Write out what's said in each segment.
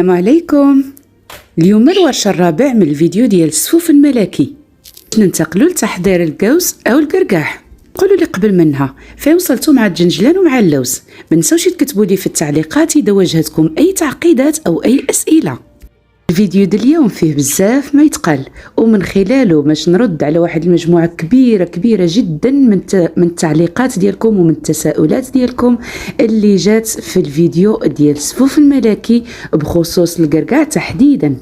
السلام عليكم. اليوم الورشة الرابع من الفيديو ديال السفوف الملكي. ننتقلوا لتحضير الجوز او القرقاح. قولوا لي قبل منها فين وصلتوا مع الجنجلان ومع اللوز. ما تنساوش تكتبوا لي في التعليقات اذا واجهتكم اي تعقيدات او اي اسئله. الفيديو ديال اليوم فيه بزاف ما يتقال، ومن خلاله باش نرد على واحد المجموعه كبيره جدا من التعليقات ديالكم ومن التساؤلات ديالكم اللي جات في الفيديو ديال السفوف الملكي بخصوص القرقاع تحديدا.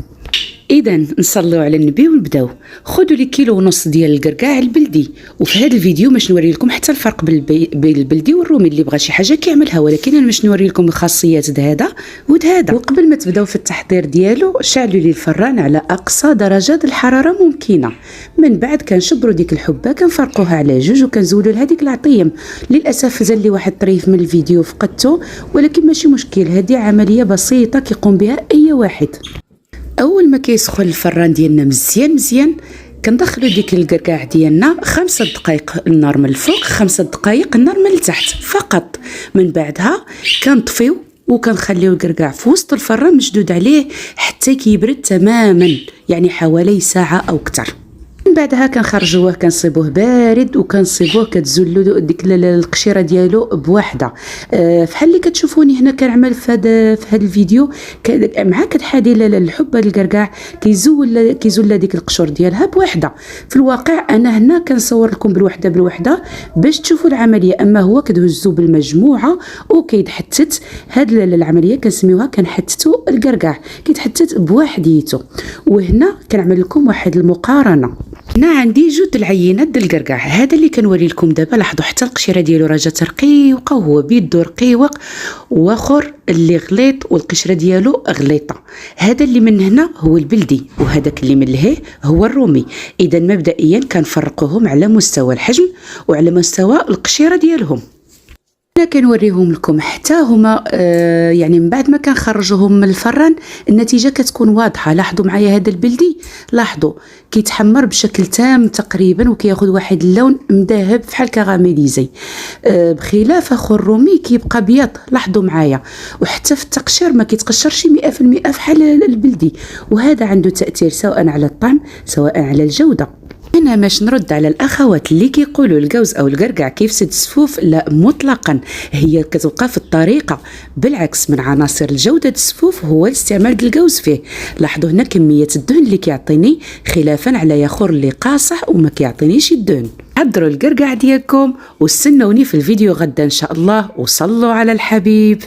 اذا نصلوا على النبي ونبداو. خذوا لي كيلو ونص ديال القرقاع البلدي، وفي هذا الفيديو باش نوري لكم حتى الفرق بين البلدي والرومي. اللي بغى شي حاجه كيعملها، ولكن انا باش نوري لكم الخاصيات د هذا ود هذا. وقبل ما تبداو في التحضير ديالو شعلوا لي الفران على اقصى درجات الحراره ممكنه. من بعد كنشبروا ديك الحبه كنفرقوها على جوج وكنزولوا لهذيك العطيم. للاسف زال لي واحد الطريف من الفيديو فقدته، ولكن ماشي مشكل، هذه عمليه بسيطه كيقوم بها اي واحد. اول ما كيسخن الفران ديالنا مزيان كندخلوا ديك القرقاع ديالنا 5 دقائق النار من الفوق، 5 دقائق النار من التحت فقط. من بعدها كنطفيو وكنخليو القرقاع في وسط الفران مشدود عليه حتى كيبرد تماما، يعني حوالي ساعه او اكثر. من بعدها كنخرجوه كنصيبوه بارد وكنصيبوه كتزلوا ديك القشيره ديالو بوحده. فحال اللي كتشوفوني هنا كنعمل في هذا الفيديو مع كتحادي الحبه القرقاع كيزول ديك القشور ديالها بوحده. في الواقع انا هنا كنصور لكم بالوحده باش تشوفوا العمليه، اما هو كدهزو بالمجموعه وكيتحتت. هاد العمليه كنسميوها كنحتتوا القرقاع، كيتحتت بوحديته. وهنا كنعمل لكم واحد المقارنه. هنا عندي جوج العينات ديال القرقاع، هذا اللي كنوري لكم دابا. لاحظوا حتى القشيره ديالو راه جات رقيقه وهو بيدو رقيق، واخر اللي غليط والقشره ديالو غليطه. هذا اللي من هنا هو البلدي، وهذاك اللي من لهيه هو الرومي. اذا مبدئيا كنفرقوهم على مستوى الحجم وعلى مستوى القشيره ديالهم. انا كنوريهم لكم حتى هما يعني من بعد ما كنخرجوهم من الفران النتيجه كتكون واضحه. لاحظوا معايا هذا البلدي، لاحظوا كيتحمر بشكل تام تقريبا وكياخذ واحد اللون مذهب بحال كغاميليزي، بخلاف اخو الرومي كيبقى بيض. لاحظوا معايا، وحتى في التقشير ما كيتقشرش 100% بحال البلدي، وهذا عنده تاثير سواء على الطعم سواء على الجوده. هنا باش نرد على الاخوات اللي كيقولوا الجوز او القرقاع كيفسد السفوف، لا مطلقا، هي كتبقى في الطريقه. بالعكس، من عناصر الجوده السفوف هو استعمال الجوز فيه. لاحظوا هنا كميه الدهن اللي كيعطيني، خلافا على ياخر اللي قاصح وما كيعطينيش الدهن. حضروا القرقاع ديالكم واستنوني في الفيديو غدا ان شاء الله، وصلوا على الحبيب.